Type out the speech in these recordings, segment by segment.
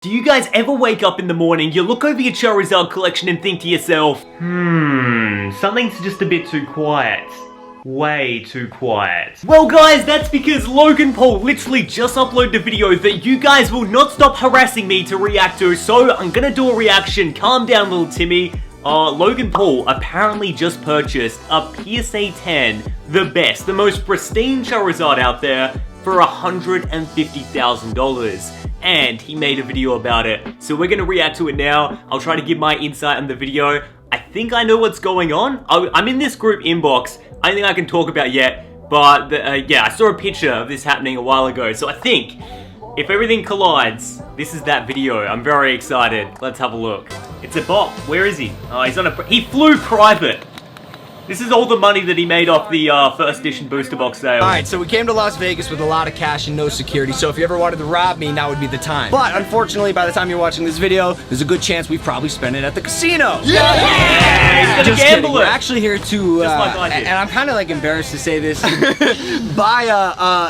Do you guys ever wake up in the morning, you look over your Charizard collection and think to yourself, something's just a bit too quiet. Way too quiet. Well guys, that's because Logan Paul literally just uploaded a video that you guys will not stop harassing me to react to, so I'm gonna do a reaction. Calm down, little Timmy. Logan Paul apparently just purchased a PSA 10, the best, the most pristine Charizard out there, for $150,000. And he made a video about it. So we're gonna react to it now. I'll try to give my insight on the video. I think I know what's going on. I'm in this group inbox. I don't think I can talk about yet, but yeah, I saw a picture of this happening a while ago. So I think if everything collides, this is that video. I'm very excited. Let's have a look. It's a bot. Where is he? Oh, he's on he flew private. This is all the money that he made off the first edition booster box sale. Alright, so we came to Las Vegas with a lot of cash and no security, so if you ever wanted to rob me, now would be the time. But unfortunately, by the time you're watching this video, there's a good chance we've probably spent it at the casino. Yeah! He's gonna gamble it. We're actually here to, and I'm kind of like embarrassed to say this, buy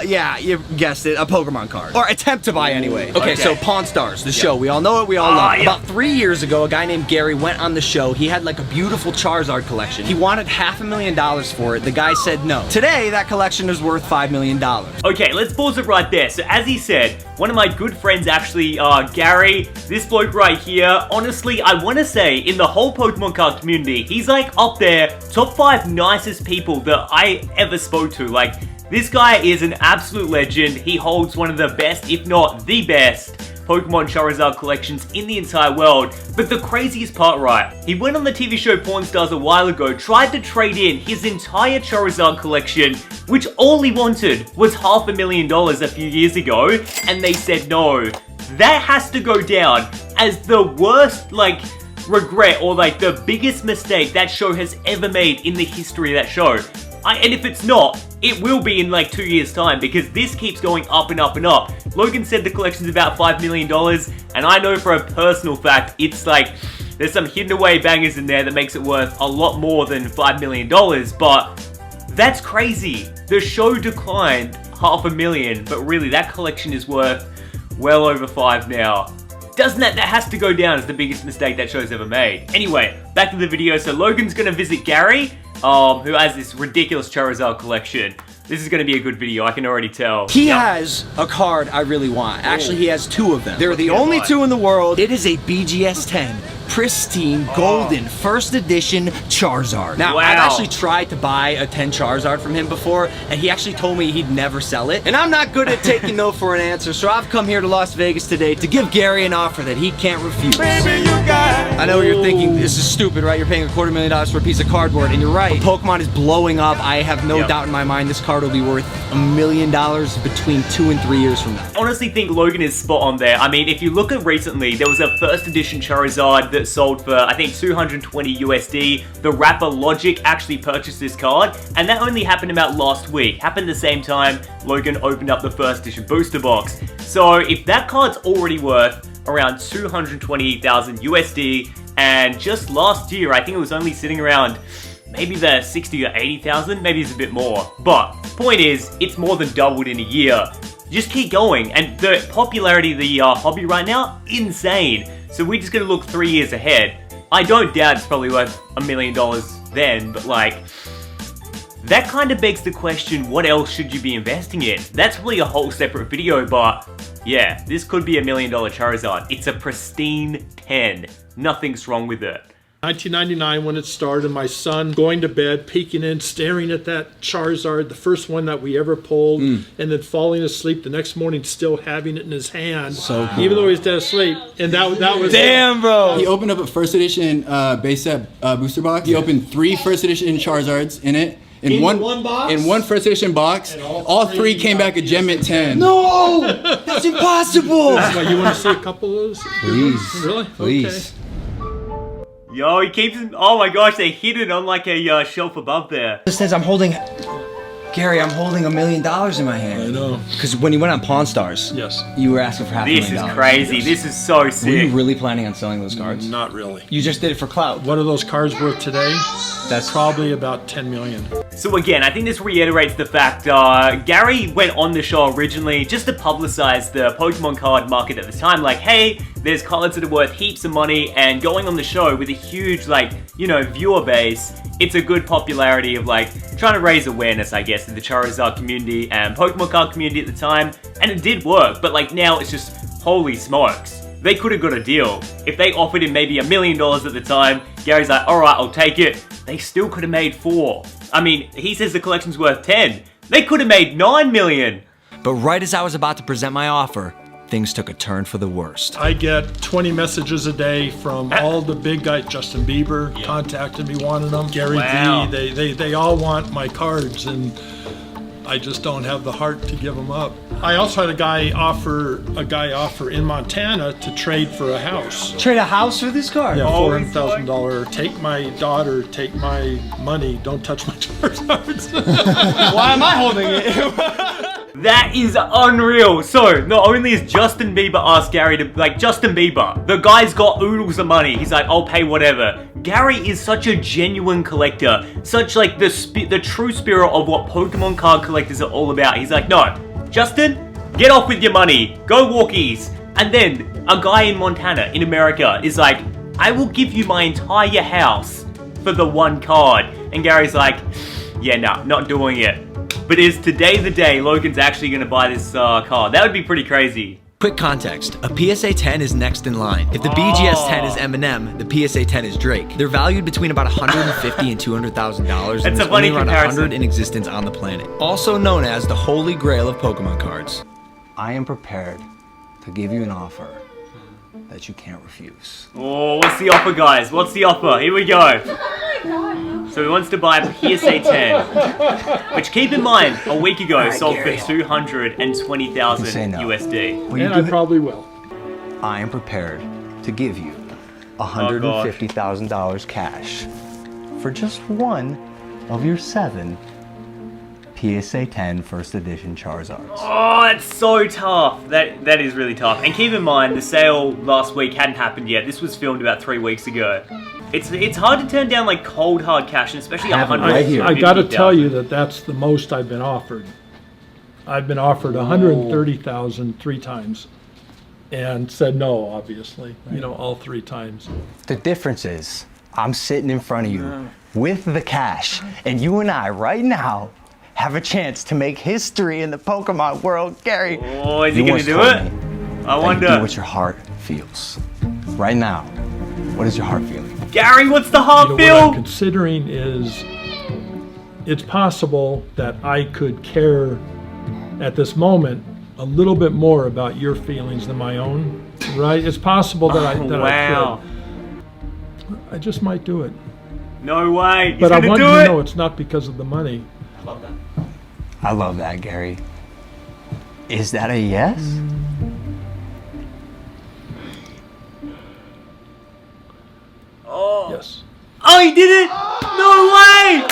yeah, you guessed it, a Pokemon card. Or attempt to buy anyway. Okay, so Pawn Stars, the show, we all know it, we all love it. About 3 years ago, a guy named Gary went on the show. He had like a beautiful Charizard collection. He wanted $500,000 for it. The guy said no. Today, that collection is worth $5 million. Okay, let's pause it right there. So as he said, one of my good friends actually, Gary, this bloke right here, honestly, I want to say in the whole Pokemon card community, he's like up there, top 5 nicest people that I ever spoke to. Like, this guy is an absolute legend. He holds one of the best, if not the best, Pokemon Charizard collections in the entire world. But the craziest part, right, he went on the TV show Pawn Stars a while ago, tried to trade in his entire Charizard collection, which all he wanted was $500,000 a few years ago, and they said no. That has to go down as the worst, like, regret or like the biggest mistake that show has ever made in the history of that show. And if it's not, it will be in like 2 years' time, because this keeps going up and up and up. Logan said the collection's about $5 million, and I know for a personal fact, it's like, there's some hidden away bangers in there that makes it worth a lot more than $5 million, but that's crazy. The show declined $500,000, but really that collection is worth well over 5 now. Doesn't that has to go down as the biggest mistake that show's ever made. Anyway, back to the video. So Logan's gonna visit Gary, who has this ridiculous Charizard collection. This is gonna be a good video, I can already tell. He has a card I really want. Actually, he has 2 of them. They're the only 2 in the world. It is a BGS 10. Pristine, golden, first edition Charizard. Now, I've actually tried to buy a 10 Charizard from him before, and he actually told me he'd never sell it. And I'm not good at taking no for an answer, so I've come here to Las Vegas today to give Gary an offer that he can't refuse. Baby, you got I know what you're thinking, this is stupid, right? You're paying $250,000 for a piece of cardboard, and you're right. Pokemon is blowing up. I have no doubt in my mind this card will be worth $1 million between 2 and 3 years from now. I honestly think Logan is spot on there. I mean, if you look at recently, there was a first edition Charizard that sold for, I think, 220 USD. The rapper Logic actually purchased this card, and that only happened about last week. Happened the same time Logan opened up the first edition booster box. So if that card's already worth around 220,000 USD, and just last year, I think it was only sitting around maybe the 60 or 80,000, maybe it's a bit more. But point is, it's more than doubled in a year. Just keep going, and the popularity of the hobby right now, insane. So we're just gonna look 3 years ahead. I don't doubt it's probably worth $1 million then, but like, that kind of begs the question, what else should you be investing in? That's probably a whole separate video, but yeah, this could be $1 million Charizard. It's a pristine 10. Nothing's wrong with it. 1999 when it started, my son going to bed, peeking in, staring at that Charizard, the first one that we ever pulled, and then falling asleep the next morning, still having it in his hand, even though he's dead asleep. And that was damn, bro. He opened up a first edition base set booster box. He opened 3 first edition Charizards in it. In one box? In one first edition box. All three came back a Gem Mint 10. No! That's impossible! You want to see a couple of those? Please. Really? Please. Okay. Yo, he keeps, oh my gosh, they're hidden on like a shelf above there. It says I'm holding, Gary, I'm holding $1 million in my hand. I know. Because when you went on Pawn Stars, yes, you were asking for $500,000. This is crazy. Yes. This is so sick. Were you really planning on selling those cards? Not really. You just did it for clout. What are those cards worth today? That's probably about 10 million. So again, I think this reiterates the fact Gary went on the show originally just to publicize the Pokemon card market at the time. Like, hey, there's cards that are worth heaps of money, and going on the show with a huge, like, you know, viewer base, it's a good popularity of, like, trying to raise awareness, I guess, in the Charizard community and Pokemon card community at the time. And it did work, but like now it's just, holy smokes. They could have got a deal. If they offered him maybe $1 million at the time, Gary's like, alright, I'll take it. They still could have made 4. I mean, he says the collection's worth 10. They could have made 9 million. But right as I was about to present my offer, things took a turn for the worst. I get 20 messages a day from all the big guys. Justin Bieber contacted me, wanted them. Gary V, they all want my cards, and I just don't have the heart to give them up. I also had a guy offer in Montana to trade for a house. Trade a house for this card? Yeah, $400,000. Take my daughter, take my money, don't touch my Charizards. Why am I holding it? That is unreal. So, not only is Justin Bieber asked Gary to, like, Justin Bieber, the guy's got oodles of money. He's like, I'll pay whatever. Gary is such a genuine collector. Such, like, the true spirit of what Pokemon card collectors are all about. He's like, no, Justin, get off with your money. Go walkies. And then, a guy in Montana, in America, is like, I will give you my entire house for the one card. And Gary's like, yeah, no, not doing it. But is today the day Logan's actually going to buy this card? That would be pretty crazy. Quick context, a PSA 10 is next in line. If the BGS 10 is Eminem, the PSA 10 is Drake. They're valued between about $150,000 and $200,000, and there's only around 100 in existence on the planet. Also known as the holy grail of Pokemon cards. I am prepared to give you an offer that you can't refuse. Oh, what's the offer, guys? What's the offer? Here we go. So he wants to buy a PSA 10, which, keep in mind, a week ago sold for $220,000 USD. And I probably will. I am prepared to give you $150,000 cash for just one of your 7 PSA 10 first edition Charizards. Oh, that's so tough. That is really tough. And keep in mind, the sale last week hadn't happened yet. This was filmed about 3 weeks ago. It's hard to turn down like cold hard cash, and especially $150,000. I got to tell you that's the most I've been offered. I've been offered $130,000 3 times, and said no, obviously. Right. You know, all 3 times. The difference is, I'm sitting in front of you with the cash, and you and I right now have a chance to make history in the Pokemon world, Gary. Oh, is he gonna do it? I wonder. Do what your heart feels. Right now, what is your heart feeling? Gary, what's the heart What feel? I'm considering is, it's possible that I could care at this moment a little bit more about your feelings than my own, right? It's possible that I could. I just might do it. No way. He's but I want you to to know it's not because of the money. I love that. I love that, Gary. Is that a yes? Oh. Yes. Oh, he did it! No way!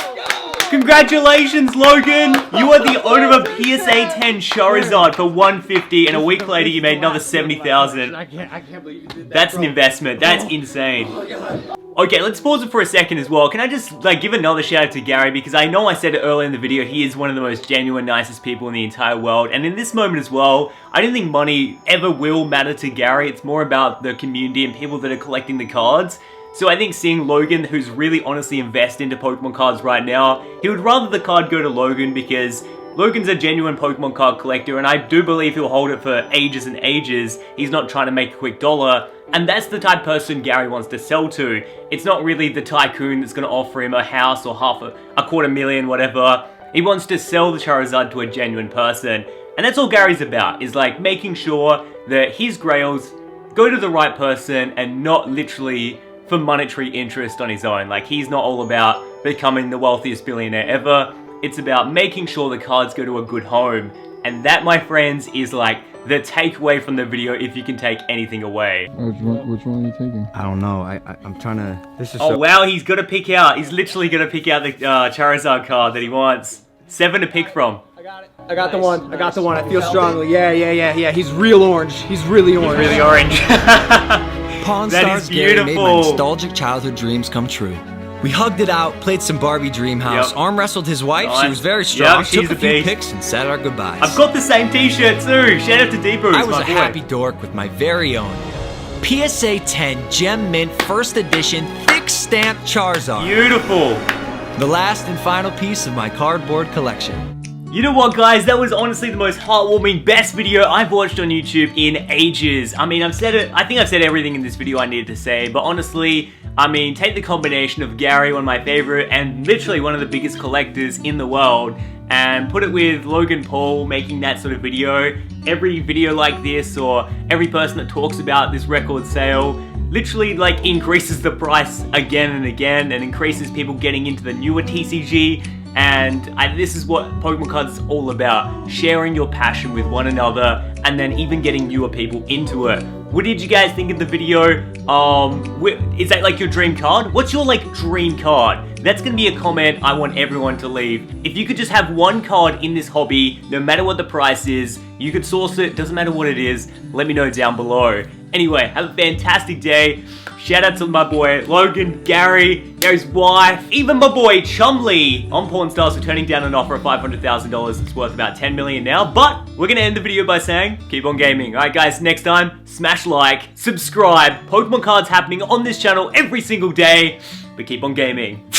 Congratulations, Logan! You are the owner of a PSA 10 Charizard for $150, and a week later you made another $70,000. I can't believe you did that. That's an investment. That's insane. Okay, let's pause it for a second as well. Can I just like give another shout out to Gary, because I know I said it earlier in the video, he is one of the most genuine, nicest people in the entire world. And in this moment as well, I don't think money ever will matter to Gary. It's more about the community and people that are collecting the cards. So I think seeing Logan, who's really honestly invested into Pokemon cards right now, he would rather the card go to Logan, because Logan's a genuine Pokemon card collector, and I do believe he'll hold it for ages and ages. He's not trying to make a quick dollar, and that's the type of person Gary wants to sell to. It's not really the tycoon that's going to offer him a house or a $250,000, whatever. He wants to sell the Charizard to a genuine person, and that's all Gary's about, is like making sure that his grails go to the right person and not literally for monetary interest on his own. Like, he's not all about becoming the wealthiest billionaire ever. It's about making sure the cards go to a good home. And that, my friends, is like the takeaway from the video, if you can take anything away. Which one are you taking? I don't know. I'm trying to. This is. Oh wow, he's got to pick out. He's literally going to pick out the Charizard card that he wants. 7 to pick from. I got it. I got the one. I got the one. I feel strongly. Yeah. He's real orange. He's really orange. He's really orange. Pawn That Stars is Gary made my beautiful. nostalgic childhood dreams come true. We hugged it out, played some Barbie Dreamhouse, arm wrestled his wife, she was very strong, took a few pics, and said our goodbyes. I've got the same t-shirt too, shout out to Deepu. I was a happy dork with my very own PSA 10 Gem Mint First Edition Thick Stamped Charizard. Beautiful. The last and final piece of my cardboard collection. You know what, guys? That was honestly the most heartwarming, best video I've watched on YouTube in ages. I mean, I think I've said everything in this video I needed to say, but honestly, I mean, take the combination of Gary, one of my favorite, and literally one of the biggest collectors in the world, and put it with Logan Paul making that sort of video. Every video like this, or every person that talks about this record sale, literally like increases the price again and again, and increases people getting into the newer TCG. And this is what Pokemon Cards is all about, sharing your passion with one another, and then even getting newer people into it. What did you guys think of the video? Is that like your dream card? What's your like dream card? That's gonna be a comment I want everyone to leave. If you could just have one card in this hobby, no matter what the price is, you could source it, doesn't matter what it is, let me know down below. Anyway, have a fantastic day. Shout out to my boy Logan, Gary's wife, even my boy Chumley on Pawn Stars for turning down an offer of $500,000. It's worth about 10 million now, but we're gonna end the video by saying, keep on gaming. Alright guys, next time, smash like, subscribe. Pokemon Cards happening on this channel every single day, but keep on gaming.